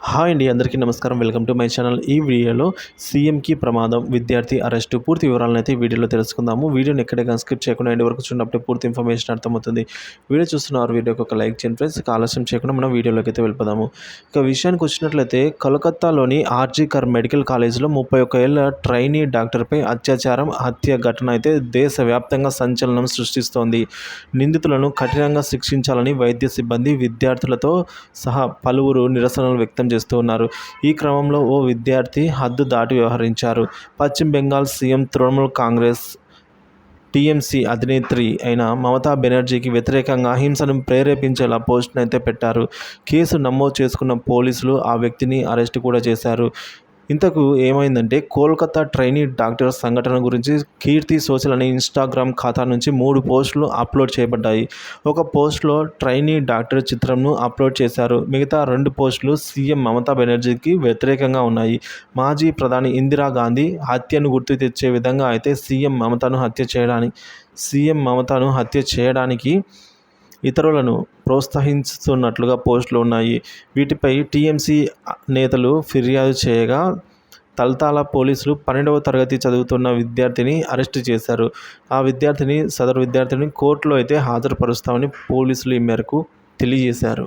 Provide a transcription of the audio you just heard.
Hi అండి, అందరికీ నమస్కారం. Welcome to my channel. ఈ వీడియోలో సీఎంకి ప్రమాదం, విద్యార్థి అరెస్టు పూర్తి వివరాలను అయితే ఈ వీడియోలో తెలుసుకుందాము. వీడియోని ఎక్కడైనా స్కిప్ చేయకుండా ఎండ్ వరకు చూడనప్పుడే పూర్తి ఇన్ఫర్మేషన్ అర్థమవుతుంది. వీడియో చూస్తున్నారు, వీడియోకి ఒక లైక్ చేయండి ఫ్రెండ్స్. ఆలస్యం చేయకుండా మనం వీడియోలోకి అయితే వెళ్ళిపోదాము. ఇక విషయానికి వచ్చినట్లయితే కోల్కతాలోని ఆర్జీ కర్ మెడికల్ కాలేజీలో 31 ఏళ్ల ట్రైనీ డాక్టర్పై అత్యాచారం, హత్య ఘటన అయితే దేశవ్యాప్తంగా సంచలనం సృష్టిస్తోంది. నిందితులను కఠినంగా శిక్షించాలని వైద్య సిబ్బంది, విద్యార్థులతో సహా పలువురు నిరసనలు వ్యక్తం చేస్తూ ఉన్నారు. ఈ క్రమంలో ఓ విద్యార్థి హద్దు దాటి వ్యవహరించారు. పశ్చిమ బెంగాల్ సీఎం తృణమూల్ కాంగ్రెస్ టీఎంసీ అధినేత్రి అయిన మమతా బెనర్జీకి వ్యతిరేకంగా హింసను ప్రేరేపించేలా పోస్టును అయితే పెట్టారు. కేసు నమోదు చేసుకున్న పోలీసులు ఆ వ్యక్తిని అరెస్టు కూడా చేశారు. ఇంతకు ఏమైందంటే, కోల్కతా ట్రైనీ డాక్టర్ సంఘటన గురించి కీర్తి సోషల్ అనే ఇన్స్టాగ్రామ్ ఖాతా నుంచి 3 పోస్టులు అప్లోడ్ చేయబడ్డాయి. ఒక పోస్టులో ట్రైనీ డాక్టర్ చిత్రంను అప్లోడ్ చేశారు. మిగతా 2 పోస్టులు సీఎం మమతా బెనర్జీకి వ్యతిరేకంగా ఉన్నాయి. మాజీ ప్రధాని ఇందిరాగాంధీ హత్యను గుర్తు తెచ్చే విధంగా అయితే సీఎం మమతాను హత్య చేయడానికి ఇతరులను ప్రోత్సహిస్తున్నట్లుగా పోస్టులు ఉన్నాయి. వీటిపై టీఎంసీ నేతలు ఫిర్యాదు చేయగా తల్తాల పోలీసులు 12వ తరగతి చదువుతున్న విద్యార్థిని అరెస్టు చేశారు. సదరు విద్యార్థిని కోర్టులో అయితే హాజరుపరుస్తామని పోలీసులు ఈ మేరకు తెలియజేశారు.